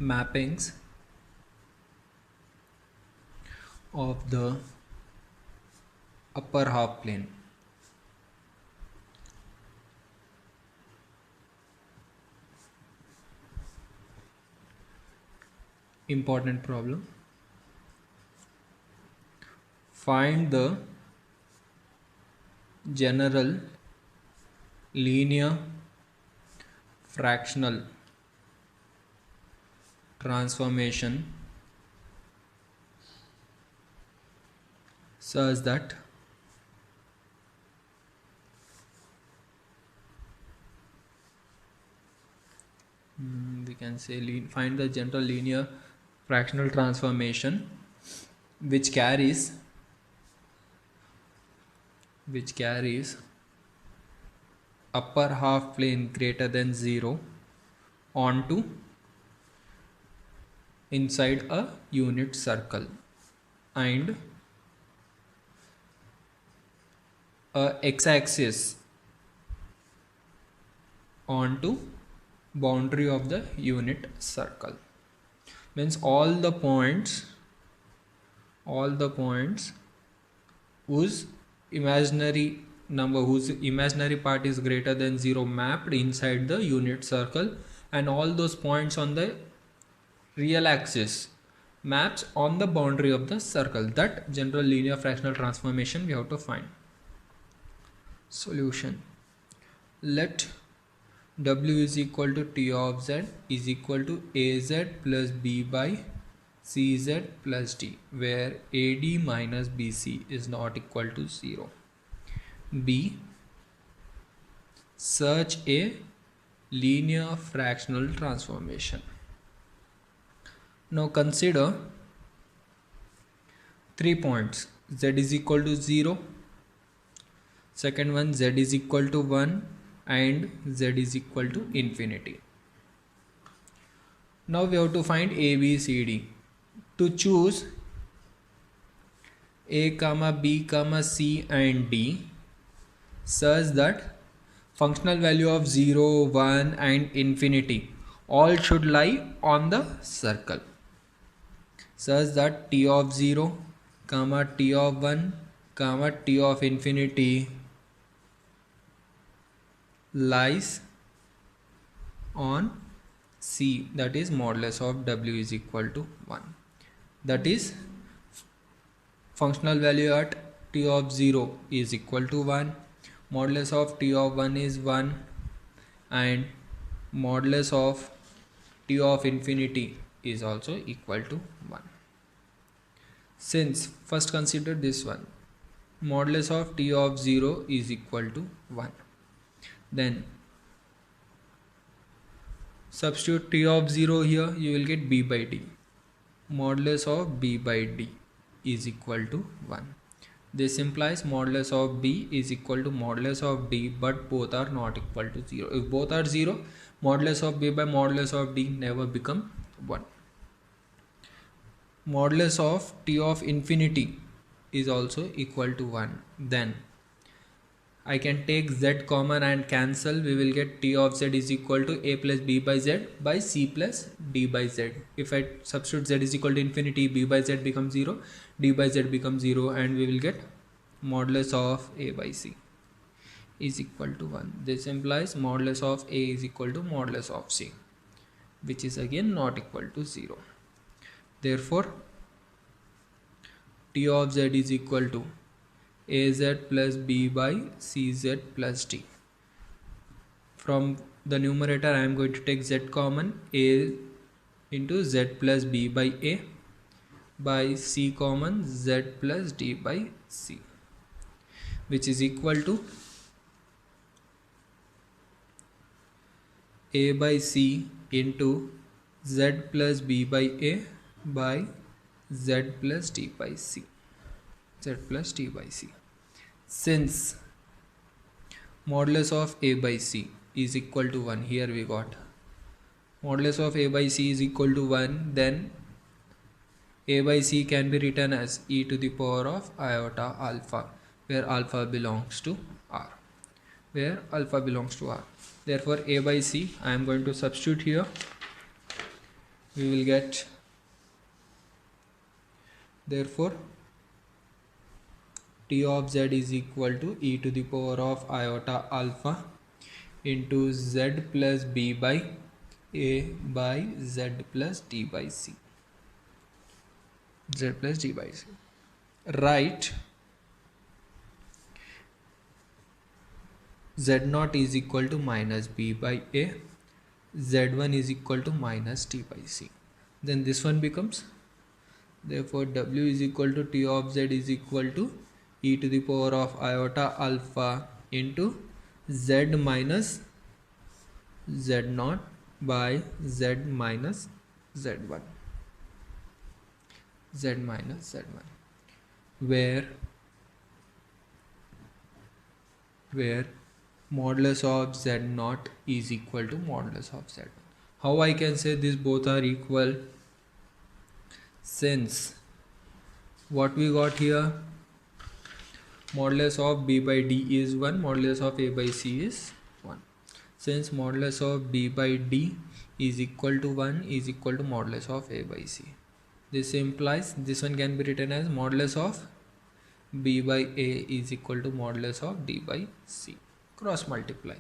mappings of the upper half plane. Important problem. Find the general linear fractional transformation such that we can say find the general linear fractional transformation which carries upper half plane greater than 0 onto inside a unit circle and a x-axis onto boundary of the unit circle. Means all the points whose imaginary part is greater than 0 mapped inside the unit circle, and all those points on the real axis maps on the boundary of the circle. That general linear fractional transformation we have to find. Solution. Let W is equal to T of Z is equal to AZ plus B by CZ plus D, where AD minus BC is not equal to 0. B. Search a linear fractional transformation. Now consider 3 points. Z is equal to 0, second one Z is equal to 1, and Z is equal to infinity. Now we have to find A, B, C, D. To choose A, B, C and D such that functional value of 0, 1 and infinity all should lie on the circle, such that T of 0, T of 1, T of infinity lies on C, that is modulus of W is equal to 1. That is functional value at T of 0 is equal to 1, modulus of T of 1 is 1, and modulus of T of infinity is also equal to 1. Since first consider this one, modulus of T of 0 is equal to 1, then substitute T of 0 here, you will get B by D. Modulus of B by D is equal to 1. This implies modulus of B is equal to modulus of D, but both are not equal to 0. If both are 0, modulus of B by modulus of D never become 1. Modulus of T of infinity is also equal to 1. Then I can take Z common and cancel. We will get T of Z is equal to A plus B by Z by C plus D by Z. If I substitute Z is equal to infinity, B by Z becomes 0, D by Z becomes 0, and we will get modulus of A by C is equal to 1. This implies modulus of A is equal to modulus of C, which is again not equal to 0. Therefore, T of Z is equal to AZ plus B by CZ plus D. From the numerator I am going to take Z common, A into Z plus B by A by C common, Z plus D by C, which is equal to A by C into Z plus B by A by Z plus D by C. Z plus D by C. Since modulus of A by C is equal to 1, here we got modulus of A by C is equal to 1, then A by C can be written as e to the power of iota alpha, where alpha belongs to R. Therefore A by C I am going to substitute here. we will get, therefore T of z is equal to e to the power of iota alpha into z plus b by a by z plus d by c. Z plus d by c. Write z naught is equal to minus b by a, z1 is equal to minus t by c. Then this one becomes, therefore w is equal to T of z is equal to e to the power of iota alpha into z minus z naught by z minus z1, z minus z1, where modulus of z naught is equal to modulus of z1. How I can say these both are equal? Since what we got here, modulus of b by d is 1, modulus of a by c is 1. Since modulus of b by d is equal to 1 is equal to modulus of a by c, this implies this one can be written as modulus of b by a is equal to modulus of d by c. Cross multiply,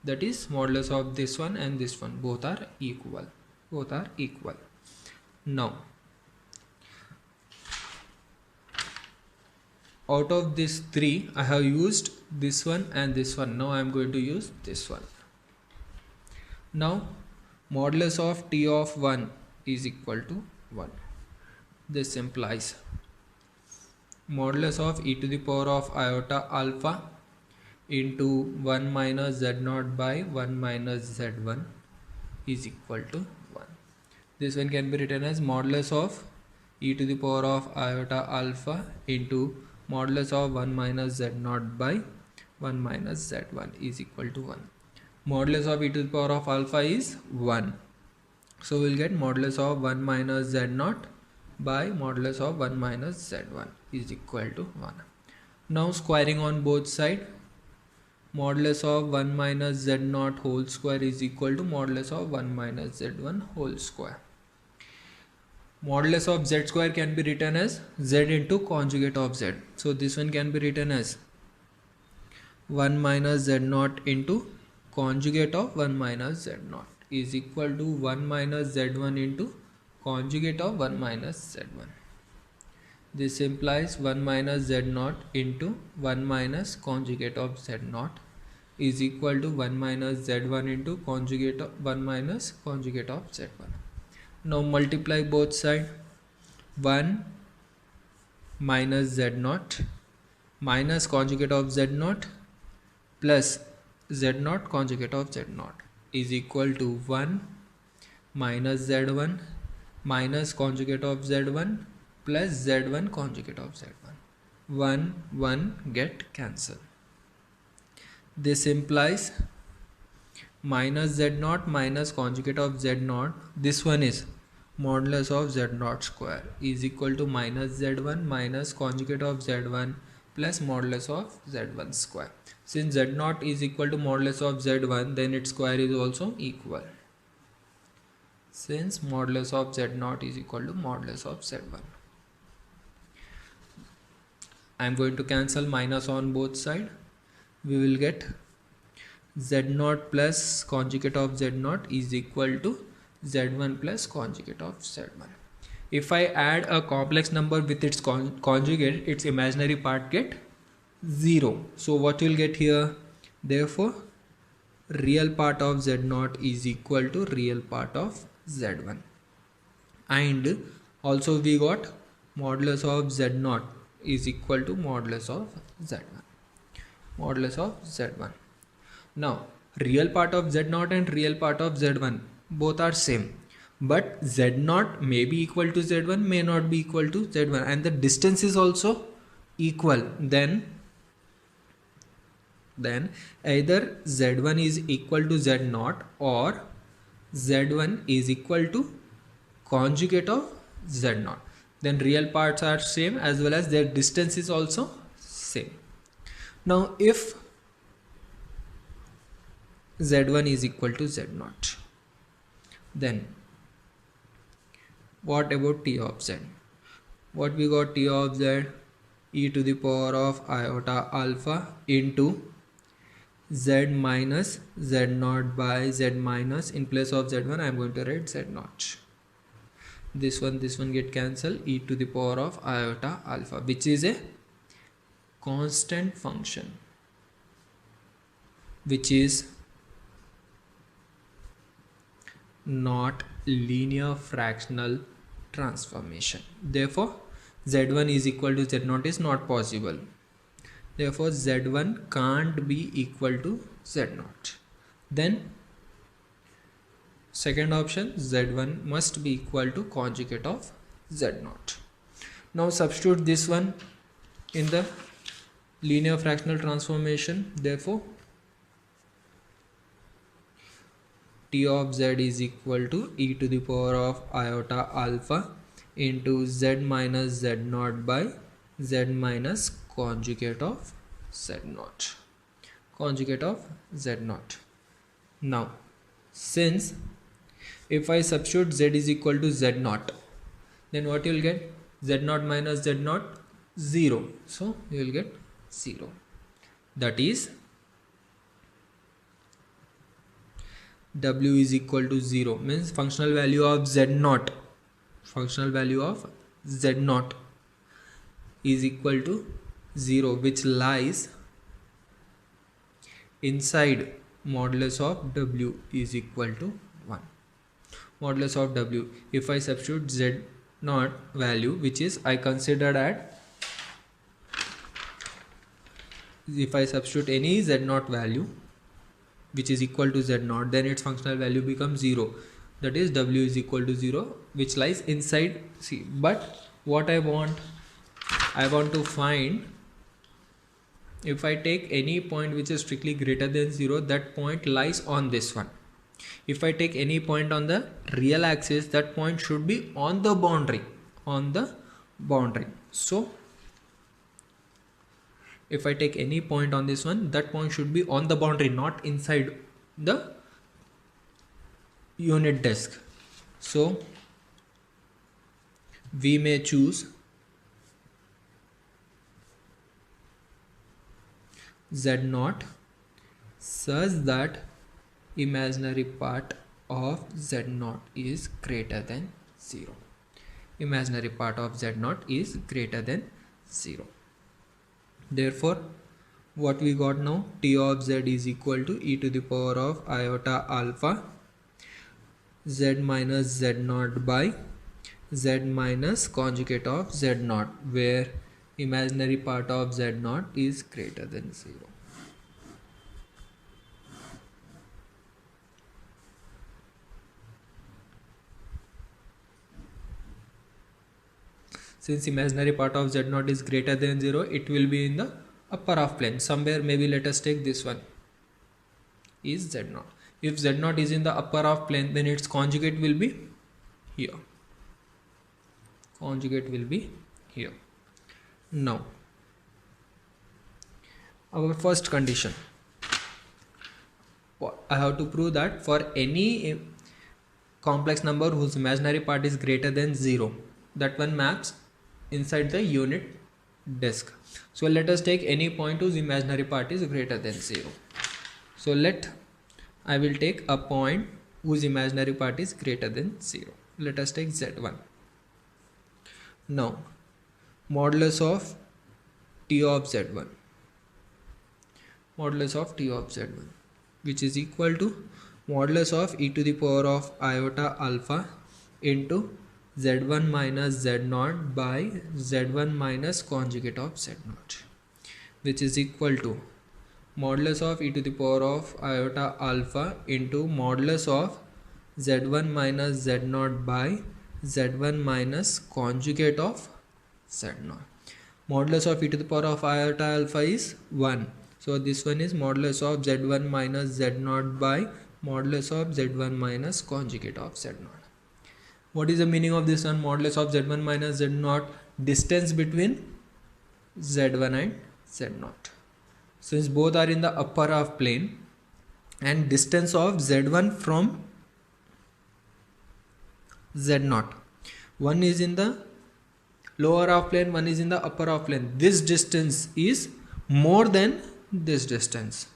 that is modulus of this one and this one, both are equal, both are equal. Now out of these three I have used this one and this one. Now I am going to use this one. Now modulus of t of 1 is equal to 1. This implies modulus of e to the power of iota alpha into 1 minus z naught by 1 minus z1 is equal to 1. This one can be written as modulus of e to the power of iota alpha into modulus of 1 minus z naught by 1 minus z1 is equal to 1. Modulus of e to the power of alpha is 1. So we will get modulus of 1 minus z naught by modulus of 1 minus z1 is equal to 1. Now squaring on both sides, modulus of 1 minus z naught whole square is equal to modulus of 1 minus z1 whole square. Modulus of z square can be written as z into conjugate of z. So this one can be written as 1 minus z naught into conjugate of 1 minus z naught is equal to 1 minus z1 into conjugate of 1 minus z1. This implies 1 minus z naught into 1 minus conjugate of z naught is equal to 1 minus z1 into conjugate of 1 minus conjugate of z1. Now multiply both sides. 1 minus z naught minus conjugate of z naught plus z naught conjugate of z naught is equal to 1 minus z1 minus conjugate of z1 plus z1 conjugate of z1. 1 1 get cancelled. This implies minus z naught minus conjugate of z naught, this one is modulus of z naught square is equal to minus z1 minus conjugate of z1 plus modulus of z1 square. Since z naught is equal to modulus of z1, then its square is also equal. Since modulus of z naught is equal to modulus of z1, I am going to cancel minus on both sides. We will get z naught plus conjugate of z naught is equal to z1 plus conjugate of z1. If I add a complex number with its conjugate, its imaginary part get 0. So what you will get here? Therefore real part of z naught is equal to real part of z1. And also we got modulus of z naught is equal to modulus of z1. Modulus of z1. Now real part of z naught and real part of z1 both are same, but z naught may be equal to z1, may not be equal to z1, and the distance is also equal. Then either z1 is equal to z naught or z1 is equal to conjugate of z naught. Then real parts are same as well as their distance is also same. Now if z1 is equal to z naught, then What about t of z? What we got? T of z e to the power of iota alpha into z minus z naught by z minus, in place of z1 I am going to write z naught. This one get cancelled, e to the power of iota alpha, which is a constant function, which is not linear fractional transformation. Therefore z1 is equal to z0 is not possible. Therefore z1 can't be equal to z0. Then second option, z1 must be equal to conjugate of z0. Now substitute this one in the linear fractional transformation. Therefore t of z is equal to e to the power of iota alpha into z minus z naught by z minus conjugate of z naught. Conjugate of z naught. Now since if I substitute z is equal to z naught, then what you will get? Z naught minus z naught, 0. So you will get 0. That is w is equal to 0, means functional value of z naught, functional value of z naught is equal to 0, which lies inside modulus of w is equal to 1. Modulus of w, if I substitute z naught value, which is I considered at, if I substitute any z naught value which is equal to z naught, then its functional value becomes 0. That is w is equal to 0, which lies inside C. But what I want to find, if I take any point which is strictly greater than 0, that point lies on this one. If I take any point on the real axis, that point should be on the boundary, So if I take any point on this one, that point should be on the boundary, not inside the unit disk. So we may choose z naught such that imaginary part of z naught is greater than 0. Imaginary part of z naught is greater than 0. Therefore what we got now, t of z is equal to e to the power of iota alpha z minus z naught by z minus conjugate of z naught, where imaginary part of z naught is greater than 0. Since imaginary part of z naught is greater than 0, it will be in the upper half plane somewhere. Maybe let us take this one is z naught. If z naught is in the upper half plane, then its conjugate will be here. Conjugate will be here. Now our first condition, I have to prove that for any complex number whose imaginary part is greater than 0, that one maps inside the unit disk. So let us take any point whose imaginary part is greater than 0. So I will take a point whose imaginary part is greater than 0. Let us take z1. Now modulus of t of z1, modulus of t of z1, which is equal to modulus of e to the power of iota alpha into z1 minus z naught by z1 minus conjugate of z naught, which is equal to modulus of e to the power of iota alpha into modulus of z1 minus z naught by z1 minus conjugate of z naught. Modulus of e to the power of iota alpha is 1. So this one is modulus of z1 minus z naught by modulus of z1 minus conjugate of z naught. What is the meaning of this one? Modulus of z1 minus z naught, distance between z1 and z naught. Since both are in the upper half plane, and distance of z1 from z naught. one is in the lower half plane, one is in the upper half plane. This distance is more than this distance.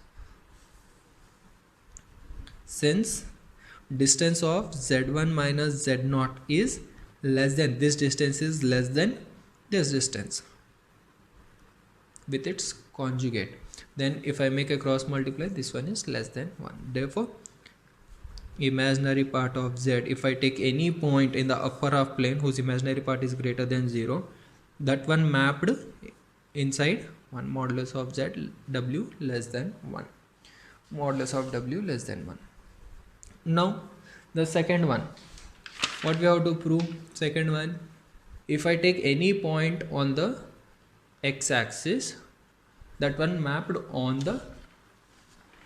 Since distance of z1 minus z0 is less than, this distance is less than this distance with its conjugate, then if I make a cross multiply, this one is less than 1. Therefore imaginary part of z, if I take any point in the upper half plane whose imaginary part is greater than 0, that one mapped inside 1 modulus of z w less than 1, modulus of w less than 1. Now the second one, what we have to prove? Second one, if I take any point on the x-axis, that one mapped on the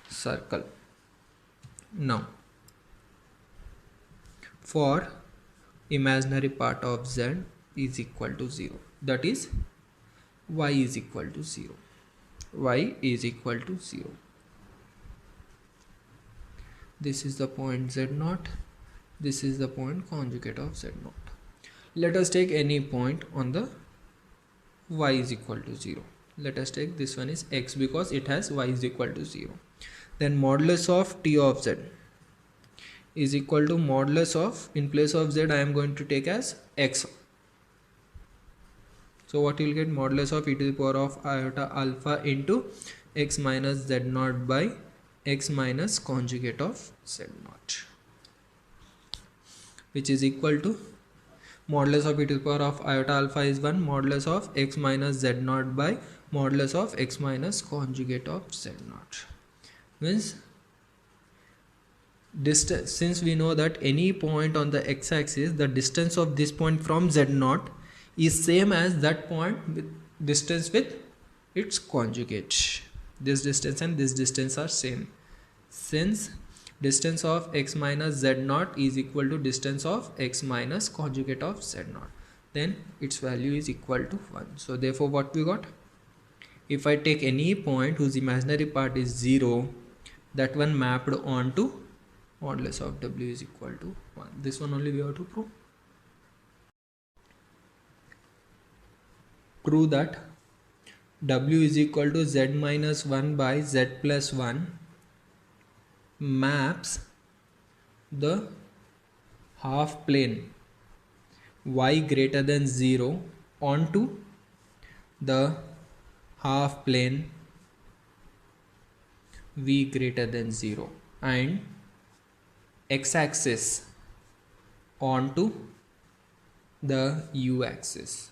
circle. Now for imaginary part of z is equal to 0, that is y is equal to 0, y is equal to 0. This is the point z0, this is the point conjugate of z0. Let us take any point on the y is equal to 0. Let us take this one is x because it has y is equal to 0. Then modulus of t of z is equal to modulus of, in place of z I am going to take as x. So what you will get? Modulus of e to the power of iota alpha into x minus z0 by x minus conjugate of z0, which is equal to modulus of e to the power of iota alpha is 1, modulus of x minus z0 by modulus of x minus conjugate of z0. Means distance, since we know that any point on the x-axis, the distance of this point from z0 is same as that point with distance with its conjugate. This distance and this distance are same. Since distance of x minus z0 is equal to distance of x minus conjugate of z0, then its value is equal to 1. So therefore what we got? If I take any point whose imaginary part is 0, that one mapped onto modulus of w is equal to 1. This one only we have to prove. Prove that w is equal to z minus 1 by z plus 1 maps the half plane y greater than 0 onto the half plane v greater than 0 and x-axis onto the u-axis.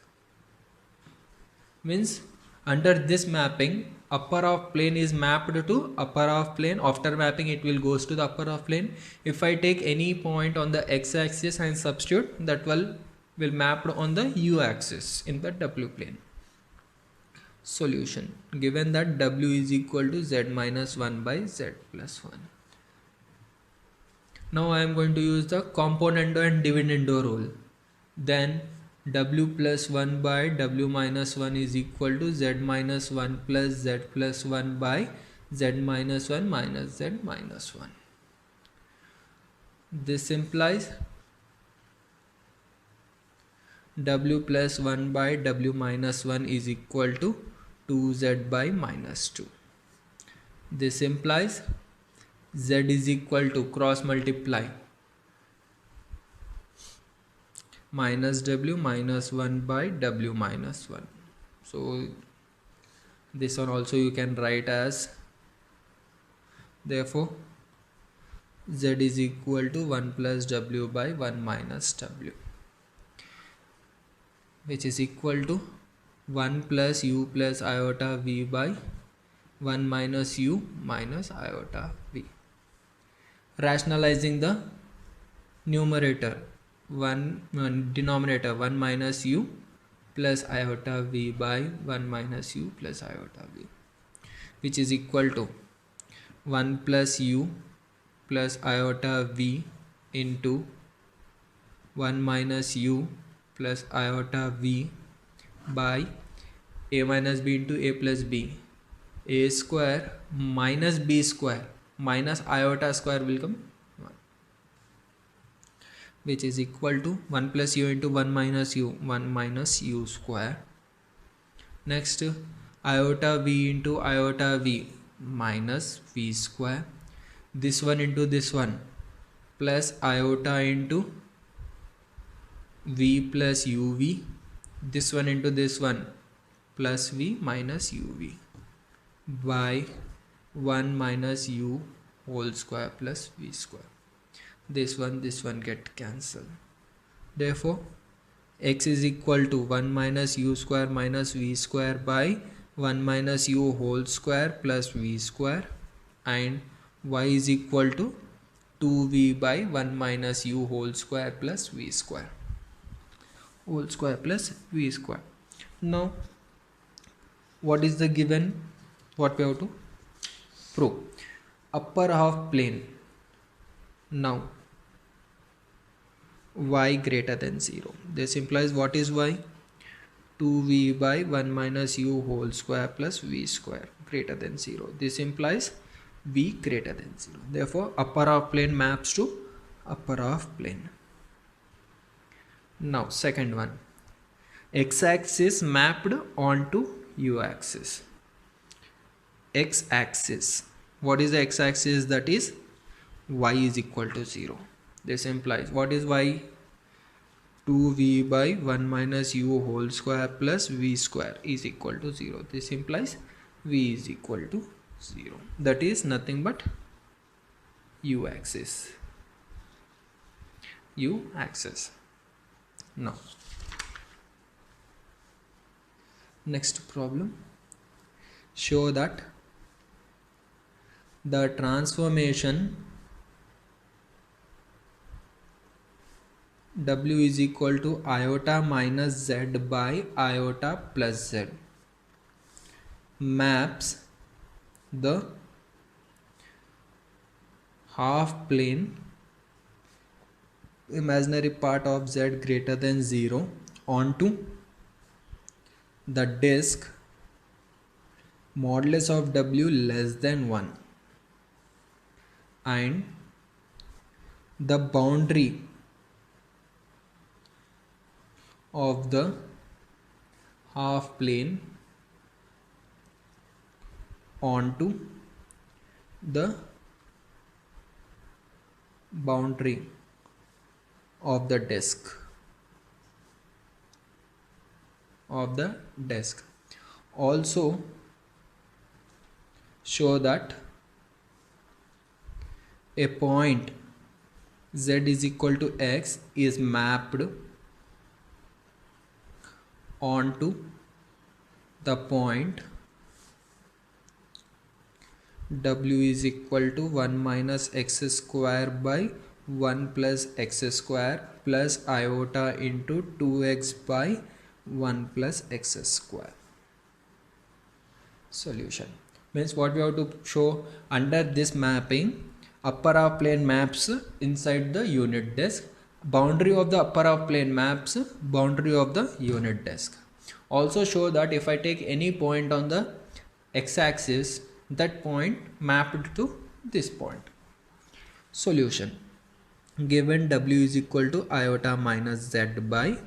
Means under this mapping, upper half plane is mapped to upper half plane. After mapping it will goes to the upper half plane. If I take any point on the x-axis and substitute, that will mapped on the u-axis in the w plane. Solution, given that w is equal to z minus 1 by z plus 1. Now I am going to use the componendo and dividendo rule. Then w plus 1 by w minus 1 is equal to z minus 1 plus z plus 1 by z minus 1 minus z minus 1. This implies w plus 1 by w minus 1 is equal to 2z by minus 2. This implies z is equal to cross multiply minus w minus 1 by w minus 1. So this one also you can write as, therefore z is equal to 1 plus w by 1 minus w, which is equal to 1 plus u plus iota v by 1 minus u minus iota v. Rationalizing the numerator, denominator 1 minus u plus iota v by 1 minus u plus iota v, which is equal to 1 plus u plus iota v into 1 minus u plus iota v by a minus b into a plus b, a square minus b square minus iota square will come 1. which is equal to 1 plus u into 1 minus u, 1 minus u square. Next, iota v into iota v minus v square. This one into this one plus iota into v plus uv. This one into this one plus v minus uv by 1 minus u whole square plus v square. This one get cancelled. Therefore x is equal to 1 minus u square minus v square by 1 minus u whole square plus v square, and y is equal to 2v by 1 minus u whole square plus v square plus v square. Now what is the given? What we have to prove? Upper half plane. Now y greater than 0. This implies what is y? 2v by 1 minus u whole square plus v square greater than 0. This implies v greater than 0. Therefore upper half plane maps to upper half plane. Now second one, x-axis mapped onto u-axis. X-axis, what is the x-axis? That is y is equal to 0. This implies what is y? 2v by 1 minus u whole square plus v square is equal to 0. This implies v is equal to 0. That is nothing but u-axis. U-axis. Now next problem, show that the transformation w is equal to iota minus z by iota plus z maps the half plane imaginary part of z greater than 0 onto the disk modulus of w less than 1, and the boundary of the half plane onto the boundary of the disk Also show that a point z is equal to x is mapped onto the point w is equal to 1 minus x square by 1 plus x square plus iota into 2x by 1 plus x square. Solution means what we have to show, under this mapping upper half plane maps inside the unit disk, boundary of the upper half plane maps boundary of the unit disk. Also show that if I take any point on the x-axis, that point mapped to this point. Solution, given w is equal to iota minus z by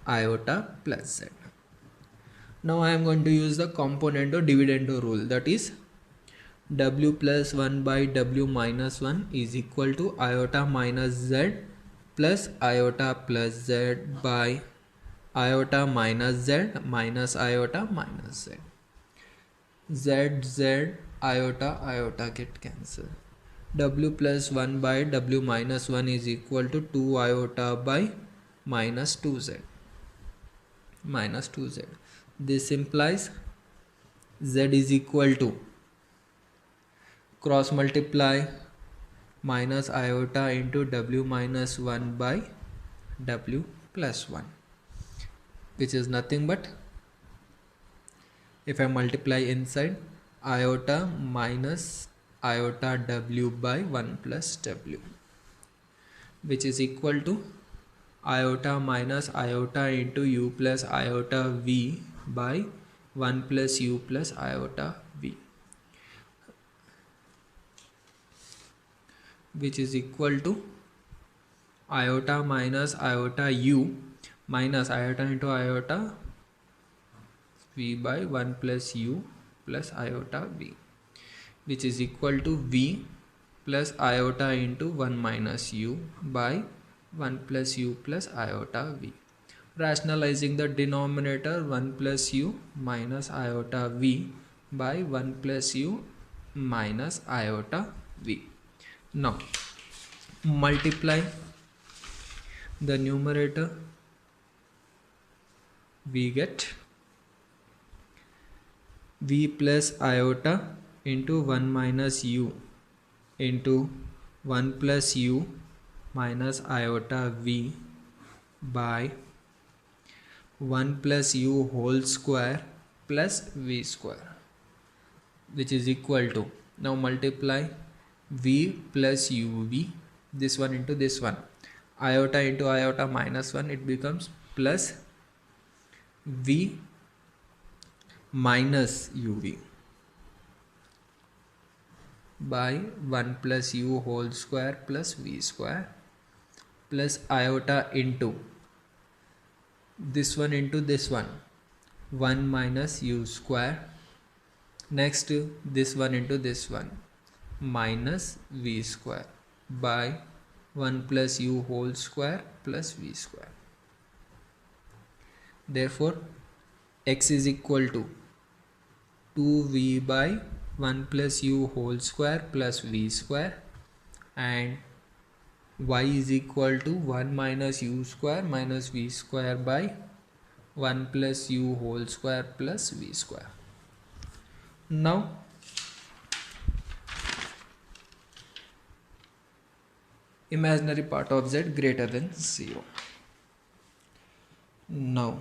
iota plus z. Now I am going to use the componendo dividendo rule, that is w plus 1 by w minus 1 is equal to iota minus z plus iota plus z by iota minus z minus iota minus z. Z iota get cancelled. W plus 1 by w minus 1 is equal to 2 iota by minus 2z. This implies z is equal to cross multiply minus iota into w minus 1 by w plus 1, which is nothing but, if I multiply inside, iota minus iota w by 1 plus w, which is equal to iota minus iota into u plus iota v by 1 plus u plus iota v, which is equal to iota minus iota u minus iota into iota v by 1 plus u plus iota v, which is equal to v plus iota into 1 minus u by 1 plus u plus iota v. Rationalizing the denominator, 1 plus u minus iota v by 1 plus u minus iota v. Now multiply the numerator, we get v plus iota into 1 minus u into 1 plus u minus iota v by 1 plus u whole square plus v square, which is equal to, now multiply v plus uv, this one into this one, iota into iota minus 1, it becomes plus v minus uv by 1 plus u whole square plus v square plus iota into this one into this one, 1 minus u square, next this one into this one, minus v square by 1 plus u whole square plus v square. Therefore x is equal to 2v by 1 plus u whole square plus v square, and y is equal to 1 minus u square minus v square by 1 plus u whole square plus v square. Now imaginary part of z greater than 0. Now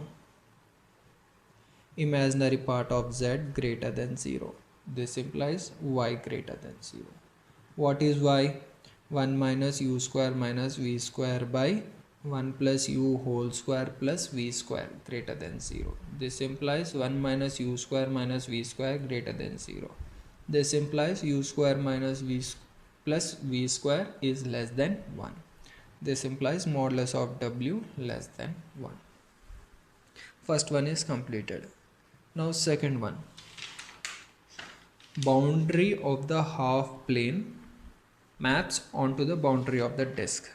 imaginary part of z greater than 0, this implies y greater than 0. What is y? 1 minus u square minus v square by 1 plus u whole square plus v square greater than 0. This implies 1 minus u square minus v square greater than 0. This implies u square minus v plus v square is less than 1. This implies modulus of w less than 1. First one is completed. Now second one, boundary of the half plane maps onto the boundary of the disk.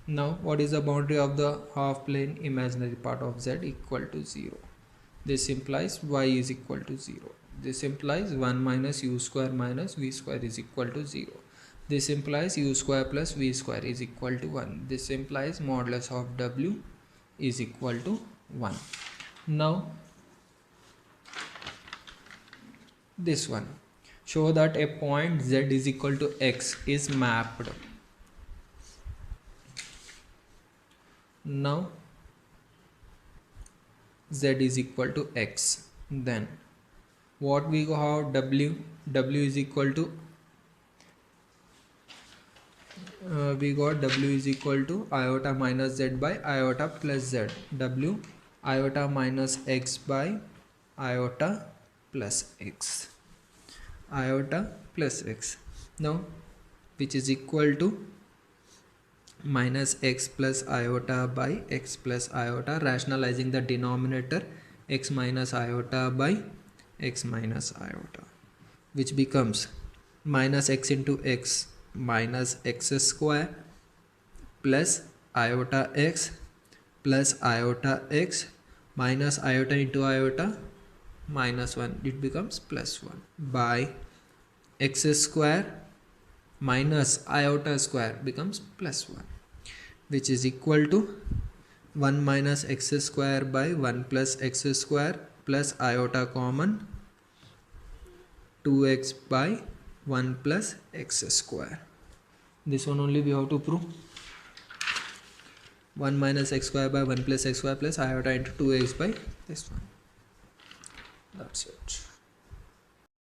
Now what is the boundary of the half plane? Imaginary part of z equal to 0. This implies y is equal to 0. This implies 1 minus u square minus v square is equal to 0. This implies u square plus v square is equal to 1. This implies modulus of w is equal to 1. Now this one, show that a point z is equal to x is mapped. Now z is equal to x, then what we have? W is equal to we got w is equal to iota minus z by iota plus z, w iota minus x by iota plus x, iota plus x, now which is equal to minus x plus iota by x plus iota, rationalizing the denominator, x minus iota by x minus iota, which becomes minus x into x minus x square plus iota x plus iota x minus iota into iota minus 1, it becomes plus 1 by x square minus iota square becomes plus 1, which is equal to 1 minus x square by 1 plus x square plus iota common 2x by 1 plus x square. This one only we have to prove. 1 minus x square by 1 plus x square plus iota into 2x by this one. That's it.